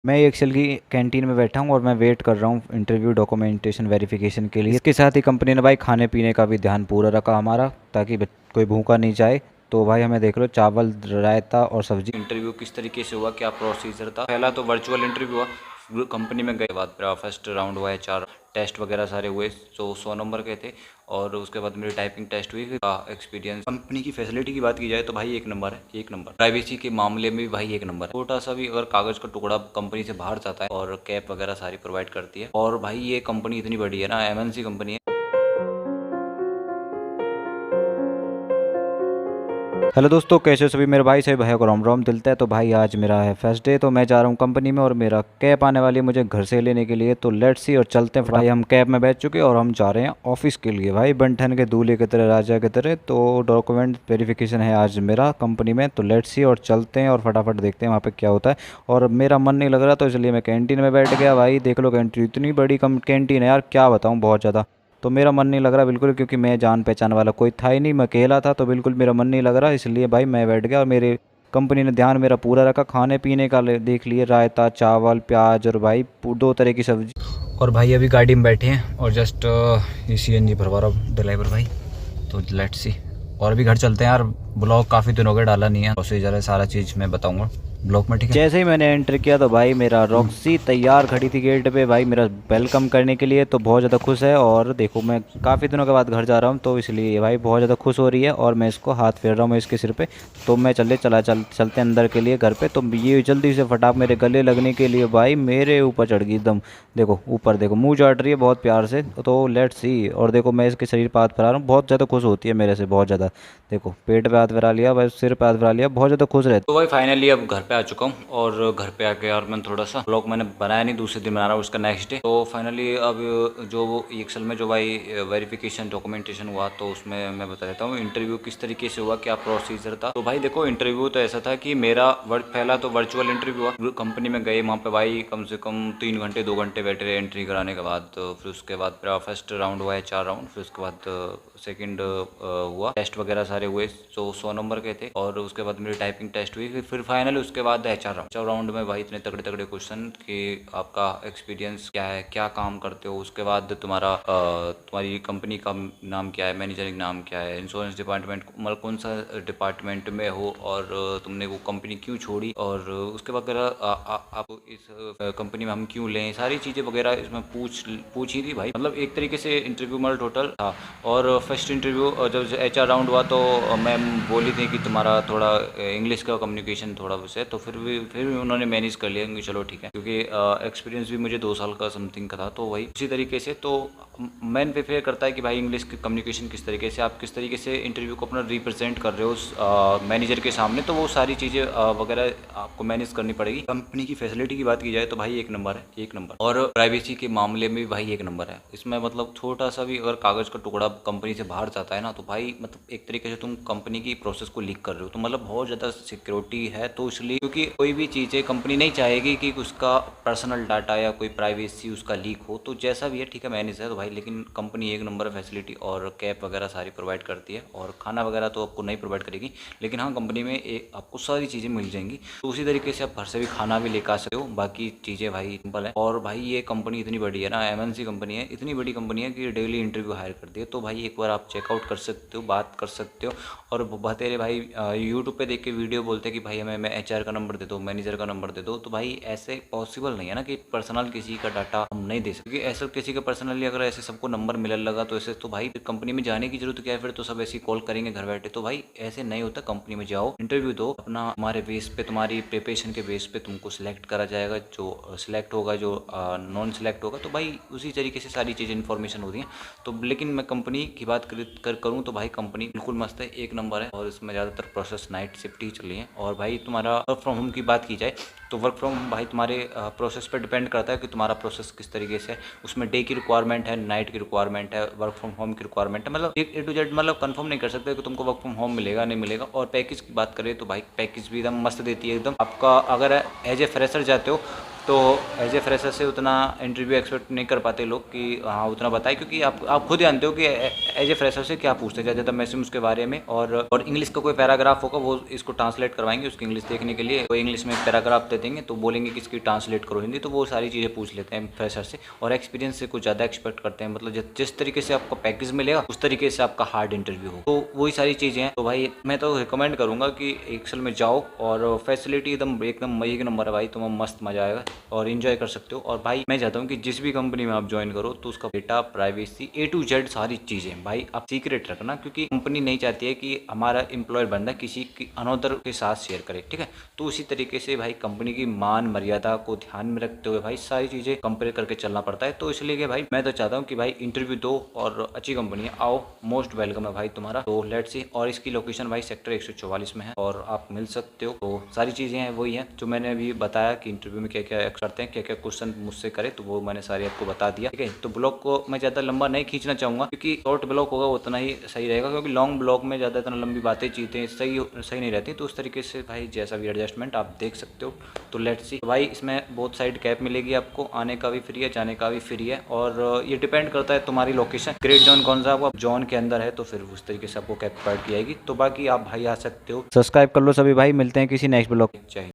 मैं एक्सेल की कैंटीन में बैठा हूँ और मैं वेट कर रहा हूँ इंटरव्यू डॉक्यूमेंटेशन वेरिफिकेशन के लिए। इसके साथ ही कंपनी ने भाई खाने पीने का भी ध्यान पूरा रखा हमारा, ताकि कोई भूखा नहीं जाए। तो भाई हमें देख लो, चावल, रायता और सब्जी। इंटरव्यू किस तरीके से हुआ, क्या प्रोसीजर था। पहला तो वर्चुअल इंटरव्यू हुआ, कंपनी में गए बाद मेरा फर्स्ट राउंड हुआ, HR टेस्ट वगैरह सारे हुए, जो 100 नंबर के थे। और उसके बाद मेरी टाइपिंग टेस्ट हुई। एक्सपीरियंस, कंपनी की फैसिलिटी की बात की जाए तो भाई एक नंबर है, एक नंबर। प्राइवेसी के मामले में भी भाई एक नंबर है। छोटा सा भी अगर कागज का टुकड़ा कंपनी से बाहर जाता है, और कैप वगैरह सारी प्रोवाइड करती है। और भाई ये कंपनी इतनी बड़ी है ना, MNC कंपनी है। हेलो दोस्तों, कैसे हो सभी मेरे भाई सभी भाइयों को राम राम दिलता है। तो भाई आज मेरा है फर्स्ट डे, तो मैं जा रहा हूँ कंपनी में और मेरा कैब आने वाली है मुझे घर से लेने के लिए। तो लेट्स सी और चलते हैं। भाई हम कैब में बैठ चुके हैं और हम जा रहे हैं ऑफिस के लिए। भाई बन ठन के दूल्हे की तरह, राजा की तरह। तो डॉक्यूमेंट वेरिफिकेशन है आज मेरा कंपनी में। तो लेट्स सी और चलते हैं और फटाफट देखते हैं वहाँ पे क्या होता है। और मेरा मन नहीं लग रहा, तो इसलिए मैं कैंटीन में बैठ गया। भाई देख लो, कैंटीन इतनी बड़ी कैंटीन है यार, क्या बताऊँ, बहुत ज़्यादा। तो मेरा मन नहीं लग रहा बिल्कुल, क्योंकि मैं जान पहचान वाला कोई था ही नहीं, मैं अकेला था। तो बिल्कुल मेरा मन नहीं लग रहा, इसलिए भाई मैं बैठ गया। और मेरे कंपनी ने ध्यान मेरा पूरा रखा। खाने पीने का देख लिए, रायता, चावल, प्याज और भाई 2 तरह की सब्जी। और भाई अभी गाड़ी में बैठे हैं और जस्ट ये CNG भरवा रहा ड्राइवर भाई। तो लेट्स सी। और अभी घर चलते हैं यार। ब्लॉग काफ़ी दिन हो गए डाला नहीं है, प्रोसीजर है, सारा चीज़ मैं बताऊंगा ब्लॉग में, ठीक है। जैसे ही मैंने एंटर किया तो भाई मेरा रॉक्सी तैयार खड़ी थी गेट पे, भाई मेरा वेलकम करने के लिए। तो बहुत ज़्यादा खुश है। और देखो, मैं काफ़ी दिनों के बाद घर जा रहा हूँ, तो इसलिए भाई बहुत ज़्यादा खुश हो रही है। और मैं इसको हाथ फेर रहा हूँ इसके सिर पे। तो मैं चलते अंदर के लिए घर पे। तो ये जल्दी से फटाक मेरे गले लगने के लिए भाई मेरे ऊपर चढ़ गई एकदम। देखो ऊपर, देखो मुंह चाट रही है बहुत प्यार से। तो लेट्स सी। और देखो मैं इसके शरीर पे हाथ फैला रहा हूँ, बहुत ज़्यादा खुश होती है मेरे से, बहुत ज़्यादा। देखो पेट पे हाथ फैला लिया, भाई सिर पे हाथ फैला लिया, बहुत ज़्यादा खुश रहती। तो भाई फाइनली अब घर पे आ चुका हूँ। और घर पे आके यार मैं थोड़ा सा ब्लॉग मैंने बनाया नहीं, दूसरे दिन बना रहा हूँ, उसका नेक्स्ट डे। तो फाइनली अब जो वो एक्सेल में जो भाई वेरिफिकेशन डॉक्यूमेंटेशन हुआ, तो उसमें मैं बता देता हूँ इंटरव्यू किस तरीके से हुआ, क्या प्रोसीजर था। तो भाई देखो, इंटरव्यू तो ऐसा था कि मेरा पहला तो वर्चुअल इंटरव्यू हुआ, कंपनी में गए, वहाँ पे भाई कम से कम 3 घंटे 2 घंटे बैठे रहे एंट्री कराने के बाद। तो फिर उसके बाद मेरा फर्स्ट राउंड हुआ है, 4 राउंड। फिर उसके बाद सेकंड हुआ, टेस्ट वगैरह सारे हुए, जो 100 नंबर के थे। और उसके बाद मेरी टाइपिंग टेस्ट हुई। फिर फाइनल उसके बाद HR राउंड में भाई इतने तगड़े तगड़े क्वेश्चन कि आपका एक्सपीरियंस क्या है, क्या काम करते हो। उसके बाद तुम्हारी कंपनी का नाम क्या है, मैनेजरिंग नाम क्या है, इंश्योरेंस डिपार्टमेंट मतलब कौन सा डिपार्टमेंट में हो, और तुमने वो कंपनी क्यों छोड़ी, और उसके बाद आप इस कंपनी में हम क्यों लें, सारी चीज़ें वगैरह इसमें पूछी थी भाई। मतलब एक तरीके से इंटरव्यू मतलब टोटल था। और फर्स्ट इंटरव्यू जब HR राउंड हुआ, तो मैम बोली थी कि तुम्हारा थोड़ा इंग्लिश का कम्युनिकेशन थोड़ा बस है। तो फिर भी उन्होंने मैनेज कर लिया कि चलो ठीक है, क्योंकि एक्सपीरियंस भी मुझे 2 साल का समथिंग का था। तो वही उसी तरीके से तो मैन प्रेफर करता है कि भाई इंग्लिश की कम्युनिकेशन किस तरीके से, आप किस तरीके से इंटरव्यू को अपना रिप्रेजेंट कर रहे हो उस मैनेजर के सामने। तो वो सारी चीज़ें वगैरह आपको मैनेज करनी पड़ेगी। कंपनी की फैसिलिटी की बात की जाए तो भाई एक नंबर है, एक नंबर। और प्राइवेसी के मामले में भी भाई एक नंबर है। इसमें मतलब छोटा सा भी अगर कागज़ का टुकड़ा कंपनी से बाहर जाता है ना, तो भाई मतलब एक तरीके से तुम कंपनी की प्रोसेस को लीक कर रहे हो। तो मतलब बहुत ज़्यादा सिक्योरिटी है। तो इसलिए, क्योंकि कोई भी चीज़ें कंपनी नहीं चाहेगी कि उसका पर्सनल डाटा या कोई प्राइवेसी उसका लीक हो। तो जैसा भी है ठीक है, मैनेज है तो भाई, लेकिन कंपनी एक नंबर फैसिलिटी और कैब वगैरह सारी प्रोवाइड करती है। और खाना वगैरह तो आपको नहीं प्रोवाइड करेगी, लेकिन हाँ कंपनी में आपको सारी चीज़ें मिल जाएंगी। तो उसी तरीके से आप घर से भी खाना भी लेकर आ सकते हो। बाकी चीज़ें भाई सिंपल है। और भाई ये कंपनी इतनी बड़ी है ना, MNC कंपनी है, इतनी बड़ी कंपनी है कि डेली इंटरव्यू हायर करती है। तो भाई एक बार आप चेकआउट कर सकते हो, बात कर सकते हो। और बतेरे भाई यूट्यूब पे देख के वीडियो बोलते हैं कि भाई हमें HR का नंबर दे दो, मैनेजर का नंबर दे दो। तो भाई ऐसे पॉसिबल नहीं है ना कि पर्सनल किसी का डाटा हम नहीं दे सकते, क्योंकि ऐसा किसी का पर्सनली अगर ऐसे सबको नंबर मिलने लगा तो ऐसे तो भाई कंपनी में जाने की जरूरत क्या है, फिर तो सब ऐसे कॉल करेंगे घर बैठे। तो भाई ऐसे नहीं होता, कंपनी में जाओ, इंटरव्यू दो अपना, हमारे बेस पे, तुम्हारी प्रिपरेशन के बेस पे तुमको सिलेक्ट करा जाएगा। जो सिलेक्ट होगा, जो नॉन सिलेक्ट होगा, तो भाई उसी तरीके से सारी चीज़ें इन्फॉर्मेशन होती हैं। तो लेकिन मैं कंपनी की बात करूँ तो भाई कंपनी बिल्कुल मस्त है, एक नंबर है। और इसमें ज़्यादातर प्रोसेस नाइट शिफ्ट ही चली है। और भाई तुम्हारा वर्क फ्रॉम होम की बात की जाए तो वर्क फ्रॉम होम भाई तुम्हारे प्रोसेस पर डिपेंड करता है कि तुम्हारा प्रोसेस किस तरीके से है। उसमें डे की रिक्वायरमेंट है, नाइट की रिक्वायरमेंट है, वर्क फ्रॉम होम की रिक्वायरमेंट है। मतलब A to Z मतलब कंफर्म नहीं कर सकते कि तुमको वर्क फ्रॉम होम मिलेगा नहीं मिलेगा। और पैकेज की बात करें तो भाई पैकेज भी एकदम मस्त देती है एकदम। आपका अगर एज ए फ्रेशर जाते हो तो एज ए फ्रेशर से उतना इंटरव्यू एक्सपेक्ट नहीं कर पाते लोग कि हाँ उतना बताए, क्योंकि आप खुद जानते हो कि एज ए फ्रेशर से क्या पूछते हैं ज़्यादातर मैक्सिमम उसके बारे में। और इंग्लिश का कोई पैराग्राफ होगा वो इसको ट्रांसलेट करवाएंगे, उसकी इंग्लिश देखने के लिए कोई इंग्लिश में पैराग्राफ दे देंगे तो बोलेंगे कि इसकी ट्रांसलेट करो हिंदी, तो वो सारी चीज़ें पूछ लेते हैं फ्रेशर से। और एक्सपीरियंस से कुछ ज़्यादा एक्सपेक्ट करते हैं, मतलब जिस तरीके से आपको पैकेज मिलेगा उस तरीके से आपका हार्ड इंटरव्यू हो, तो वही सारी चीज़ें हैं। तो भाई मैं तो रिकमेंड करूँगा कि एक्सेल में जाओ, और फैसिलिटी एकदम मजे के नंबर है भाई, तुम्हें मस्त मजा आएगा और इन्जॉय कर सकते हो। और भाई मैं चाहता हूँ कि जिस भी कंपनी में आप ज्वाइन करो तो उसका data, privacy, A to Z सारी चीज़ें भाई आप सीक्रेट रखना, क्योंकि कंपनी नहीं चाहती है कि हमारा एम्प्लॉयर बंदा किसी की अनोदर के साथ शेयर करे, ठीक है। तो उसी तरीके से भाई कंपनी की मान मर्यादा को ध्यान में रखते हुए भाई सारी चीज़ें कंपेयर करके चलना पड़ता है। तो इसलिए भाई मैं तो चाहता हूँ कि भाई इंटरव्यू दो और अच्छी कंपनी है, आओ, मोस्ट वेलकम है भाई तुम्हारा। तो लेट्स सी। और इसकी लोकेशन भाई सेक्टर 144 में है और आप मिल सकते हो। तो सारी चीज़ें हैं वही हैं जो मैंने अभी बताया कि इंटरव्यू में क्या क्या करते हैं, क्या क्या क्वेश्चन मुझसे करे, तो वो मैंने सारे आपको बता दिया, ठीक है। तो ब्लॉग को मैं ज़्यादा लंबा नहीं खींचना चाहूँगा, क्योंकि शॉर्ट ब्लॉग होगा उतना ही सही रहेगा, क्योंकि लॉन्ग ब्लॉग में ज़्यादा इतना लंबी बातें चीज़ें सही नहीं रहती। तो उस तरीके से भाई जैसा भी एडजस्टमेंट आप देख सकते हो। तो लेट्स सी भाई, इसमें बोथ साइड कैप मिलेगी आपको, आने का भी फ्री है, जाने का भी फ्री है। और ये डिपेंड करता है तुम्हारी लोकेशन, ग्रेट जोन कौन सा आपका जोन के अंदर है, तो फिर उस तरीके से आपको कैप प्रोवाइड की जाएगी। तो बाकी आप भाई आ सकते हो। सब्सक्राइब कर लो सभी भाई, मिलते हैं किसी नेक्स्ट ब्लॉग। चाहिए।